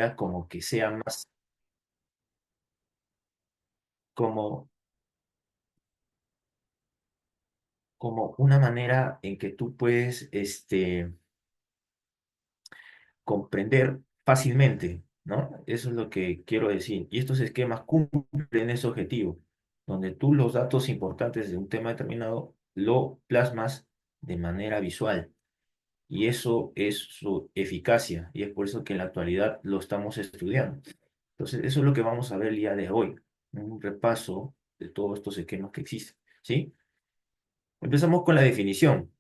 manera como que sea más como, como una manera en que tú puedes comprender fácilmente, ¿no? Eso es lo que quiero decir. Y estos esquemas cumplen ese objetivo, donde tú los datos importantes de un tema determinado lo plasmas de manera visual. Y eso es su eficacia, y es por eso que en la actualidad lo estamos estudiando. Entonces, eso es lo que vamos a ver el día de hoy, un repaso de todos estos esquemas que existen, ¿sí? Empezamos con la definición.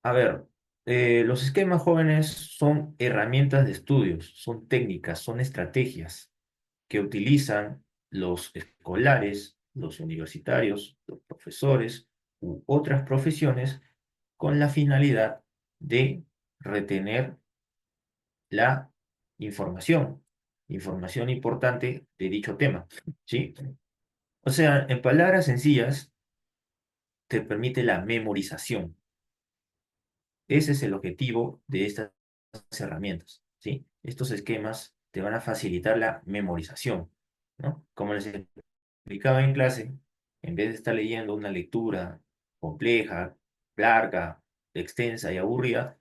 A ver, los esquemas jóvenes son herramientas de estudios, son técnicas, son estrategias que utilizan los escolares, los universitarios, los profesores u otras profesiones con la finalidad de retener la información, información importante de dicho tema, ¿sí? O sea, en palabras sencillas, te permite la memorización. Ese es el objetivo de estas herramientas, ¿sí? Estos esquemas te van a facilitar la memorización, ¿no? Como les explicaba en clase, en vez de estar leyendo una lectura compleja, larga, extensa y aburrida,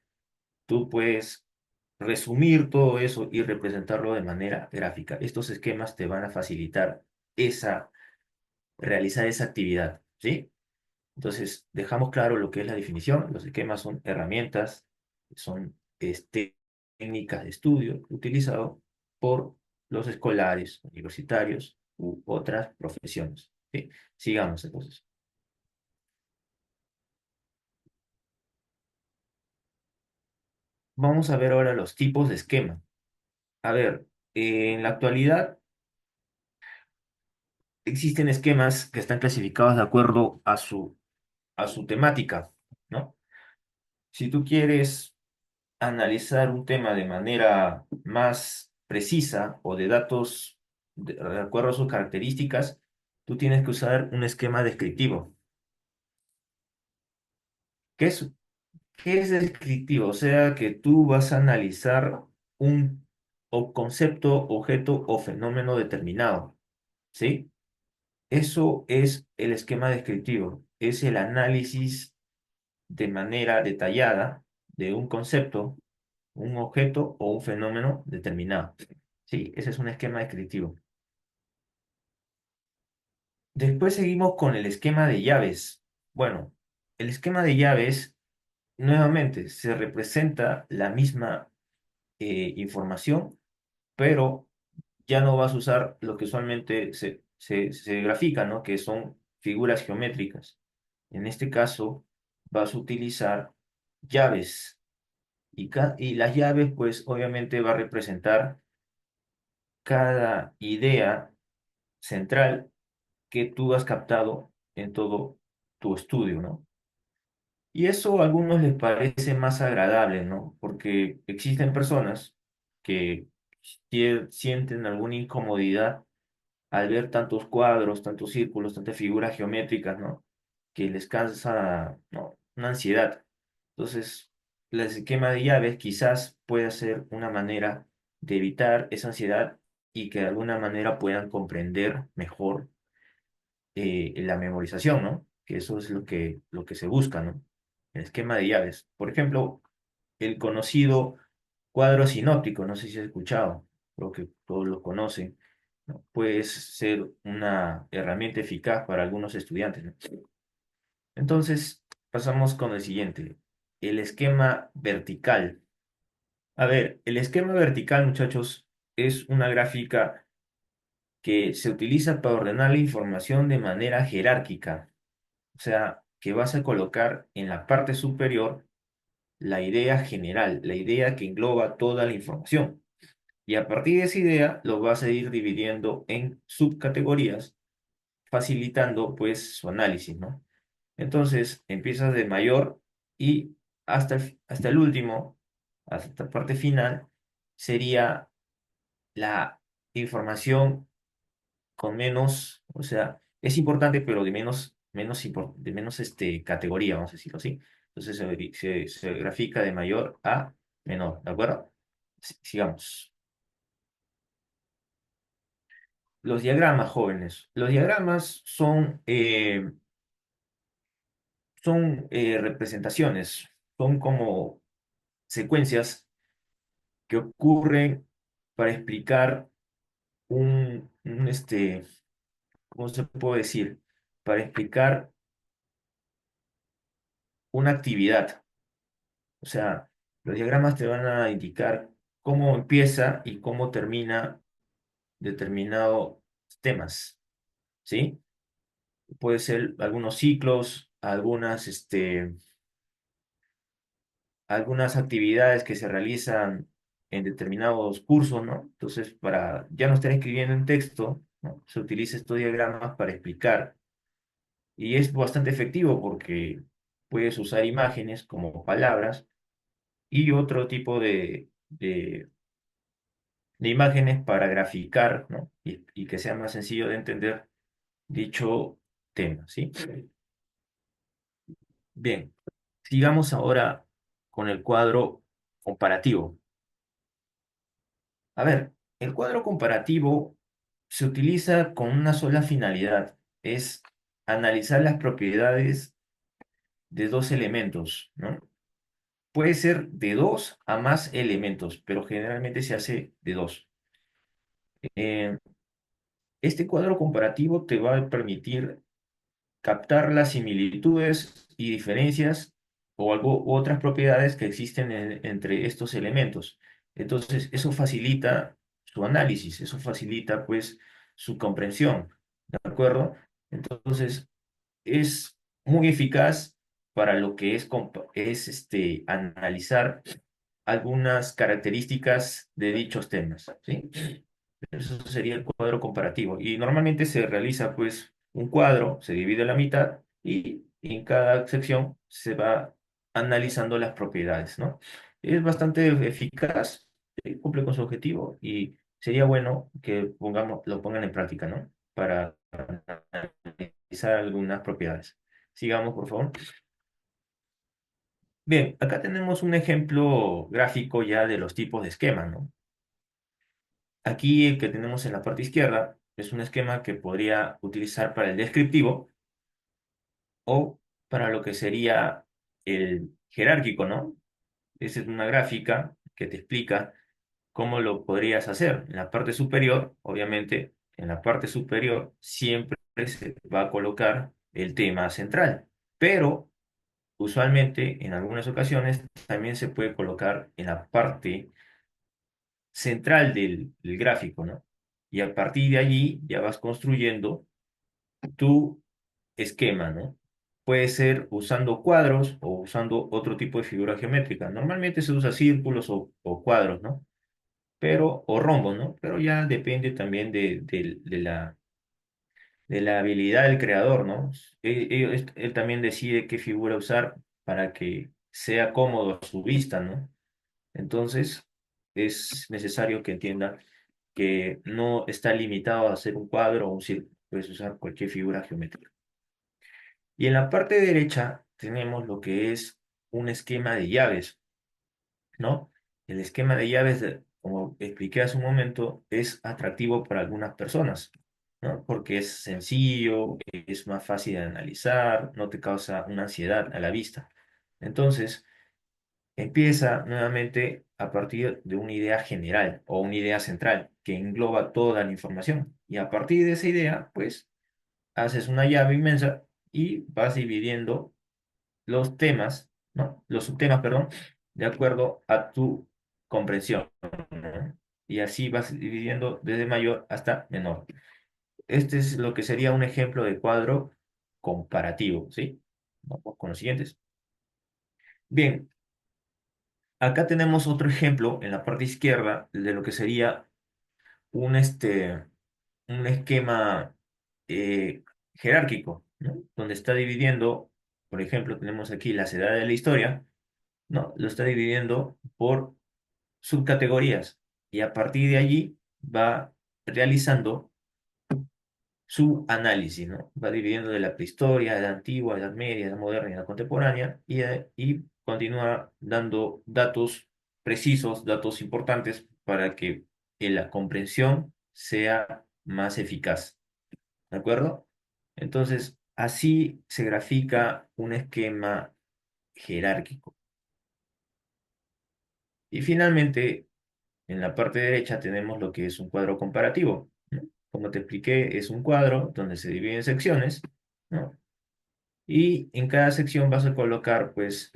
tú puedes resumir todo eso y representarlo de manera gráfica. Estos esquemas te van a facilitar esa, realizar esa actividad, ¿sí? Entonces, dejamos claro lo que es la definición. Los esquemas son herramientas, son técnicas de estudio utilizadas por los escolares, universitarios u otras profesiones, ¿sí? Sigamos entonces. Vamos a ver ahora los tipos de esquema. A ver, en la actualidad existen esquemas que están clasificados de acuerdo a su temática, ¿no? Si tú quieres analizar un tema de manera más precisa o de datos de acuerdo a sus características, tú tienes que usar un esquema descriptivo. ¿Qué es, qué es descriptivo? O sea, que tú vas a analizar un concepto, objeto o fenómeno determinado, ¿sí? Eso es el esquema descriptivo. Es el análisis de manera detallada de un concepto, un objeto o un fenómeno determinado. Sí, ese es un esquema descriptivo. Después seguimos con el esquema de llaves. Bueno, el esquema de llaves, nuevamente, se representa la misma información, pero ya no vas a usar lo que usualmente se grafica, ¿no? Que son figuras geométricas. En este caso, vas a utilizar llaves. Y las llaves, pues, obviamente va a representar cada idea central que tú has captado en todo tu estudio, ¿no? Y eso a algunos les parece más agradable, ¿no? Porque existen personas que sienten alguna incomodidad al ver tantos cuadros, tantos círculos, tantas figuras geométricas, ¿no? Que les cansa, ¿no? Una ansiedad. Entonces, el esquema de llaves quizás pueda ser una manera de evitar esa ansiedad y que de alguna manera puedan comprender mejor la memorización, ¿no? Que eso es lo que se busca, ¿no? El esquema de llaves. Por ejemplo, el conocido cuadro sinóptico, no sé si has escuchado, creo que todos lo conocen, ¿no? Puede ser una herramienta eficaz para algunos estudiantes, ¿no? Entonces, pasamos con el siguiente, el esquema vertical. A ver, el esquema vertical, muchachos, es una gráfica que se utiliza para ordenar la información de manera jerárquica. O sea, que vas a colocar en la parte superior la idea general, la idea que engloba toda la información. Y a partir de esa idea lo vas a ir dividiendo en subcategorías, facilitando pues su análisis, ¿no? Entonces empiezas de mayor y hasta el último, hasta la parte final, sería la información con menos, o sea, es importante, pero de menos categoría, vamos a decirlo así. Entonces se grafica de mayor a menor, ¿de acuerdo? Sigamos. Los diagramas, jóvenes. Los diagramas son representaciones, son como secuencias que ocurren para explicar ¿cómo se puede decir? Para explicar una actividad. O sea, los diagramas te van a indicar cómo empieza y cómo termina determinados temas, ¿sí? Puede ser algunos ciclos, algunas actividades que se realizan en determinados cursos, ¿no? Entonces, para ya no estar escribiendo en texto, ¿no? Se utiliza estos diagramas para explicar. Y es bastante efectivo porque puedes usar imágenes como palabras y otro tipo de imágenes para graficar, ¿no? Y que sea más sencillo de entender dicho tema, ¿sí? Bien, sigamos ahora con el cuadro comparativo. A ver, el cuadro comparativo se utiliza con una sola finalidad, es analizar las propiedades de dos elementos, ¿no? Puede ser de dos a más elementos, pero generalmente se hace de dos. Eh, este cuadro comparativo te va a permitir captar las similitudes y diferencias o algo, u otras propiedades que existen entre estos elementos. Entonces, eso facilita su análisis, eso facilita pues su comprensión, ¿de acuerdo? Entonces, es muy eficaz para lo que es analizar algunas características de dichos temas, ¿sí? Eso sería el cuadro comparativo. Y normalmente se realiza pues un cuadro, se divide a la mitad y en cada sección se va analizando las propiedades, ¿no? Es bastante eficaz, cumple con su objetivo y sería bueno que lo pongan en práctica, ¿no? Para analizar algunas propiedades. Sigamos, por favor. Bien, acá tenemos un ejemplo gráfico ya de los tipos de esquema, ¿no? Aquí el que tenemos en la parte izquierda es un esquema que podría utilizar para el descriptivo o para lo que sería el jerárquico, ¿no? Esa es una gráfica que te explica cómo lo podrías hacer. En la parte superior, obviamente, en la parte superior siempre se va a colocar el tema central, pero usualmente en algunas ocasiones también se puede colocar en la parte central del gráfico, ¿no? Y a partir de allí ya vas construyendo tu esquema, ¿no? Puede ser usando cuadros o usando otro tipo de figura geométrica. Normalmente se usa círculos o cuadros, ¿no? O rombos, ¿no? Pero ya depende también de la habilidad del creador, ¿no? Él también decide qué figura usar para que sea cómodo a su vista, ¿no? Entonces, es necesario que entienda que no está limitado a hacer un cuadro o un círculo, puedes usar cualquier figura geométrica. Y en la parte derecha tenemos lo que es un esquema de llaves, ¿no? El esquema de llaves, como expliqué hace un momento, es atractivo para algunas personas, ¿no? Porque es sencillo, es más fácil de analizar, no te causa una ansiedad a la vista. Entonces, empieza nuevamente a partir de una idea general o una idea central que engloba toda la información. Y a partir de esa idea, pues, haces una llave inmensa y vas dividiendo los temas, ¿no? Los subtemas, perdón, de acuerdo a tu comprensión, ¿no? Y así vas dividiendo desde mayor hasta menor. Este es lo que sería un ejemplo de cuadro comparativo, ¿sí? Vamos con los siguientes. Bien, acá tenemos otro ejemplo en la parte izquierda de lo que sería un, este, un esquema eh, jerárquico, ¿no? Donde está dividiendo, por ejemplo, tenemos aquí las edades de la historia, ¿no? Lo está dividiendo por subcategorías y a partir de allí va realizando su análisis, ¿no? Va dividiendo de la prehistoria, edad antigua, edad media, edad moderna y edad contemporánea y continúa dando datos precisos, datos importantes para que la comprensión sea más eficaz. ¿De acuerdo? Entonces, así se grafica un esquema jerárquico. Y finalmente, en la parte derecha tenemos lo que es un cuadro comparativo, ¿no? Como te expliqué, es un cuadro donde se divide en secciones, ¿no? Y en cada sección vas a colocar, pues,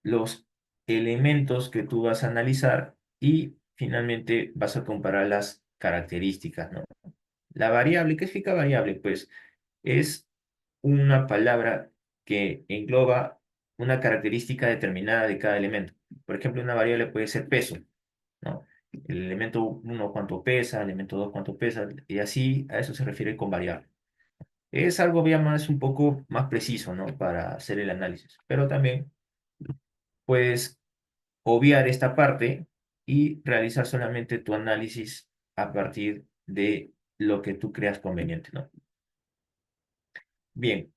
los elementos que tú vas a analizar y finalmente vas a comparar las características, ¿no? La variable, ¿qué significa variable? Pues es una palabra que engloba una característica determinada de cada elemento. Por ejemplo, una variable puede ser peso, ¿no? El elemento uno cuánto pesa, el elemento 2 cuánto pesa, y así a eso se refiere con variable. Es algo ya más, un poco más preciso, ¿no? Para hacer el análisis, pero también puedes obviar esta parte y realizar solamente tu análisis a partir de lo que tú creas conveniente, ¿no? Bien,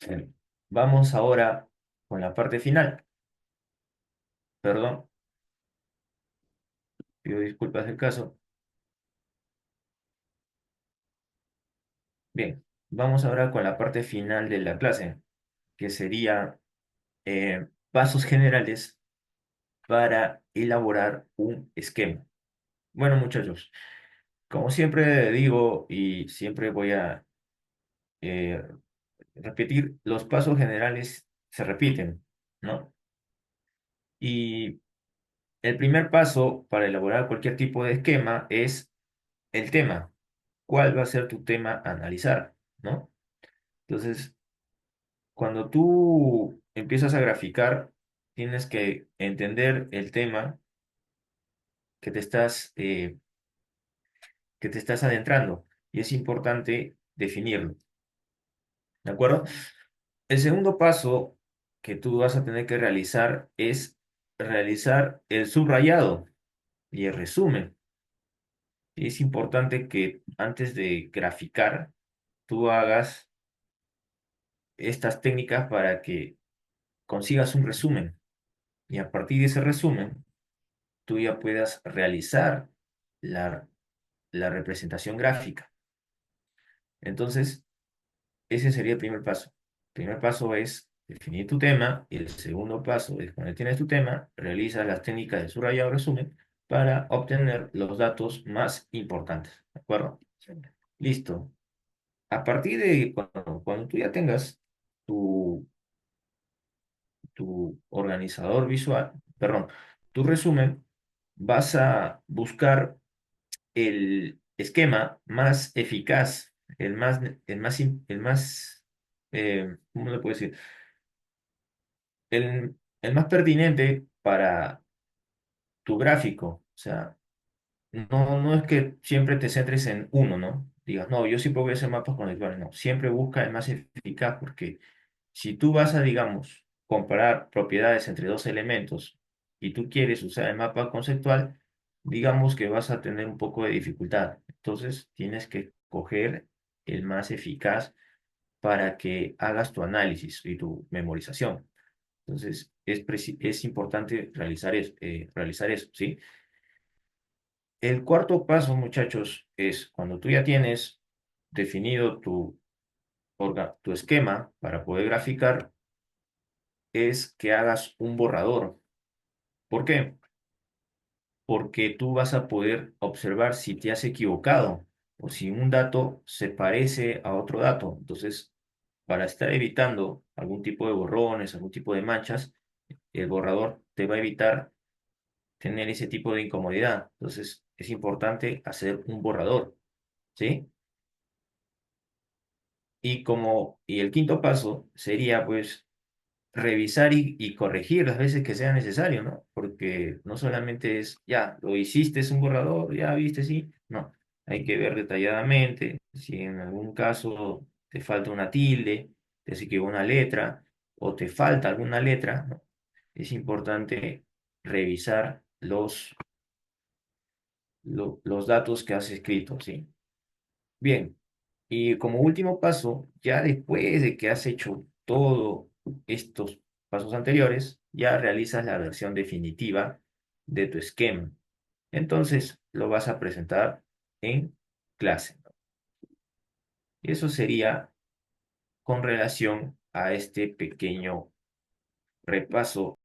vamos ahora con la parte final. Perdón, pido disculpas del caso. Bien, vamos ahora con la parte final de la clase, que sería pasos generales para elaborar un esquema. Bueno, muchachos, como siempre digo y siempre voy a eh, repetir, los pasos generales se repiten, ¿no? Y el primer paso para elaborar cualquier tipo de esquema es el tema. ¿Cuál va a ser tu tema a analizar, ¿no? Entonces, cuando tú empiezas a graficar, tienes que entender el tema que que te estás adentrando y es importante definirlo, ¿de acuerdo? El segundo paso que tú vas a tener que realizar es realizar el subrayado y el resumen. Y es importante que antes de graficar, tú hagas estas técnicas para que consigas un resumen y a partir de ese resumen, tú ya puedas realizar la, la representación gráfica. Entonces, ese sería el primer paso. El primer paso es definir tu tema y el segundo paso es cuando tienes tu tema, realizas las técnicas de subrayado resumen para obtener los datos más importantes. ¿De acuerdo? Sí. Listo. A partir de cuando tú ya tengas tu, tu organizador visual, perdón, tu resumen, vas a buscar el esquema más eficaz, ¿cómo le puedo decir? El más pertinente para tu gráfico. O sea, no es que siempre te centres en uno, ¿no? Digas, no, yo siempre voy a hacer mapas conceptuales. No, siempre busca el más eficaz porque si tú vas a, digamos, comparar propiedades entre dos elementos y tú quieres usar el mapa conceptual, digamos que vas a tener un poco de dificultad. Entonces, tienes que coger el más eficaz para que hagas tu análisis y tu memorización. Entonces, es importante realizar eso, ¿sí? El cuarto paso, muchachos, es cuando tú ya tienes definido tu esquema para poder graficar, es que hagas un borrador. ¿Por qué? Porque tú vas a poder observar si te has equivocado o si un dato se parece a otro dato. Entonces, para estar evitando algún tipo de borrones, algún tipo de manchas, el borrador te va a evitar tener ese tipo de incomodidad. Entonces, es importante hacer un borrador, ¿sí? Y el quinto paso sería, pues, revisar y corregir las veces que sea necesario, ¿no? Porque no solamente es, ya, lo hiciste, es un borrador, ya viste, sí. No, hay que ver detalladamente si en algún caso te falta una tilde, te se equivocó una letra o te falta alguna letra, ¿no? Es importante revisar los datos que has escrito, ¿sí? Bien, y como último paso, ya después de que has hecho todos estos pasos anteriores, ya realizas la versión definitiva de tu esquema. Entonces, lo vas a presentar en clase. Y eso sería con relación a este pequeño repaso.